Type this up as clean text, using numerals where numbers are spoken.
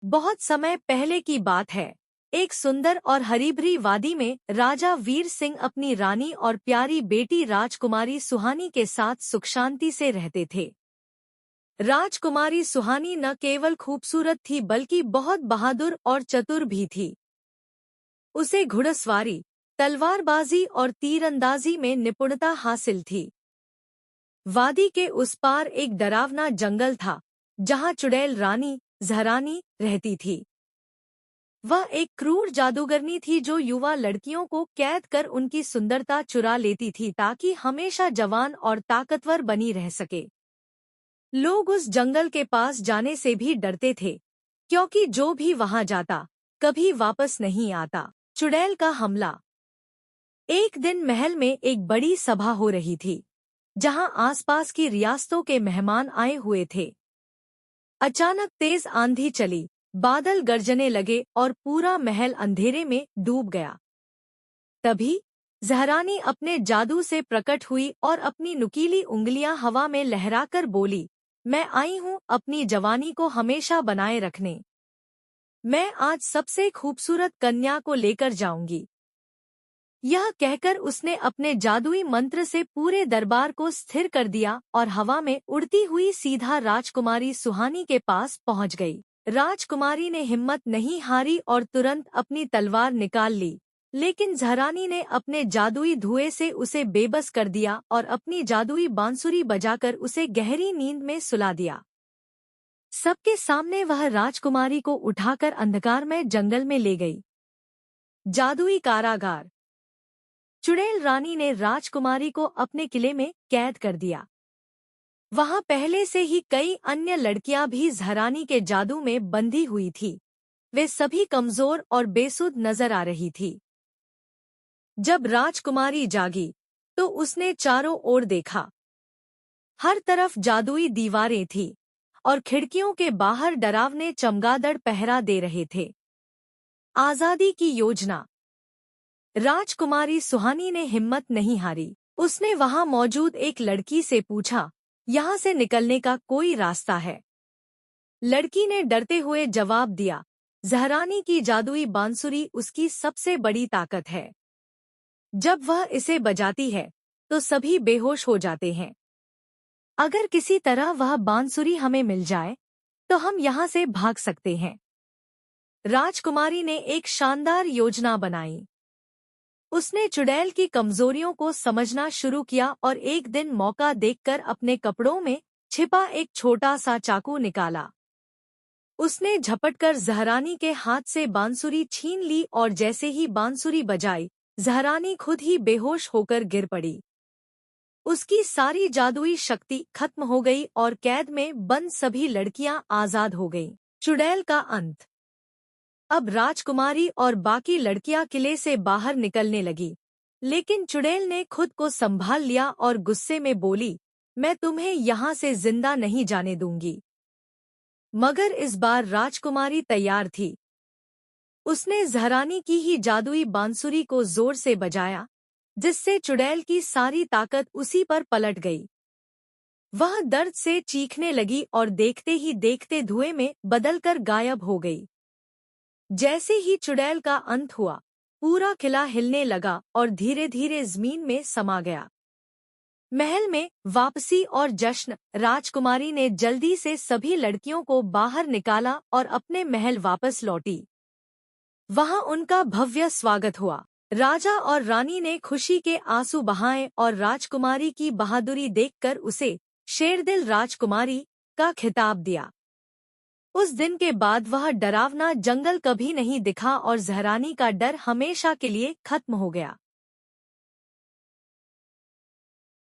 बहुत समय पहले की बात है। एक सुंदर और हरीभरी वादी में राजा वीर सिंह अपनी रानी और प्यारी बेटी राजकुमारी सुहानी के साथ सुख शांति से रहते थे। राजकुमारी सुहानी न केवल खूबसूरत थी बल्कि बहुत बहादुर और चतुर भी थी। उसे घुड़सवारी, तलवारबाजी और तीरंदाजी में निपुणता हासिल थी। वादी के उस पार एक डरावना जंगल था, जहां चुड़ैल रानी ज़हरानी रहती थी। वह एक क्रूर जादूगरनी थी जो युवा लड़कियों को कैद कर उनकी सुंदरता चुरा लेती थी ताकि हमेशा जवान और ताकतवर बनी रह सके। लोग उस जंगल के पास जाने से भी डरते थे, क्योंकि जो भी वहां जाता कभी वापस नहीं आता। चुड़ैल का हमला। एक दिन महल में एक बड़ी सभा हो रही थी, जहां आसपास की रियासतों के मेहमान आए हुए थे। अचानक तेज आंधी चली, बादल गरजने लगे और पूरा महल अंधेरे में डूब गया। तभी ज़हरानी अपने जादू से प्रकट हुई और अपनी नुकीली उंगलियां हवा में लहराकर बोली, मैं आई हूँ अपनी जवानी को हमेशा बनाए रखने। मैं आज सबसे खूबसूरत कन्या को लेकर जाऊंगी। यह कहकर उसने अपने जादुई मंत्र से पूरे दरबार को स्थिर कर दिया और हवा में उड़ती हुई सीधा राजकुमारी सुहानी के पास पहुंच गई। राजकुमारी ने हिम्मत नहीं हारी और तुरंत अपनी तलवार निकाल ली, लेकिन ज़हरानी ने अपने जादुई धुएं से उसे बेबस कर दिया और अपनी जादुई बांसुरी बजाकर उसे गहरी नींद में सुला दिया। सबके सामने वह राजकुमारी को उठाकर अंधकारमय जंगल में ले गई। जादुई कारागार। चुड़ैल रानी ने राजकुमारी को अपने किले में कैद कर दिया। वहां पहले से ही कई अन्य लड़कियां भी ज़हरानी के जादू में बंधी हुई थी। वे सभी कमजोर और बेसुध नजर आ रही थी। जब राजकुमारी जागी तो उसने चारों ओर देखा। हर तरफ जादुई दीवारें थीं और खिड़कियों के बाहर डरावने चमगादड़ पहरा दे रहे थे। आजादी की योजना। राजकुमारी सुहानी ने हिम्मत नहीं हारी। उसने वहां मौजूद एक लड़की से पूछा, यहाँ से निकलने का कोई रास्ता है? लड़की ने डरते हुए जवाब दिया, ज़हरानी की जादुई बांसुरी उसकी सबसे बड़ी ताकत है। जब वह इसे बजाती है तो सभी बेहोश हो जाते हैं। अगर किसी तरह वह बांसुरी हमें मिल जाए तो हम यहाँ से भाग सकते हैं। राजकुमारी ने एक शानदार योजना बनाई। उसने चुड़ैल की कमजोरियों को समझना शुरू किया और एक दिन मौका देखकर अपने कपड़ों में छिपा एक छोटा सा चाकू निकाला। उसने झपटकर ज़हरानी के हाथ से बांसुरी छीन ली और जैसे ही बांसुरी बजाई, ज़हरानी खुद ही बेहोश होकर गिर पड़ी। उसकी सारी जादुई शक्ति खत्म हो गई और कैद में बंद सभी लड़कियां आजाद हो गईं। चुड़ैल का अंत। अब राजकुमारी और बाकी लड़कियां किले से बाहर निकलने लगी, लेकिन चुड़ैल ने खुद को संभाल लिया और गुस्से में बोली, मैं तुम्हें यहाँ से जिंदा नहीं जाने दूंगी। मगर इस बार राजकुमारी तैयार थी। उसने ज़हरानी की ही जादुई बांसुरी को जोर से बजाया, जिससे चुड़ैल की सारी ताकत उसी पर पलट गई। वह दर्द से चीखने लगी और देखते ही देखते धुएं में बदलकर गायब हो गई। जैसे ही चुड़ैल का अंत हुआ, पूरा किला हिलने लगा और धीरे धीरे जमीन में समा गया। महल में वापसी और जश्न। राजकुमारी ने जल्दी से सभी लड़कियों को बाहर निकाला और अपने महल वापस लौटी। वहां उनका भव्य स्वागत हुआ। राजा और रानी ने खुशी के आंसू बहाए और राजकुमारी की बहादुरी देखकर उसे शेरदिल राजकुमारी का खिताब दिया। उस दिन के बाद वह डरावना जंगल कभी नहीं दिखा और ज़हरानी का डर हमेशा के लिए खत्म हो गया।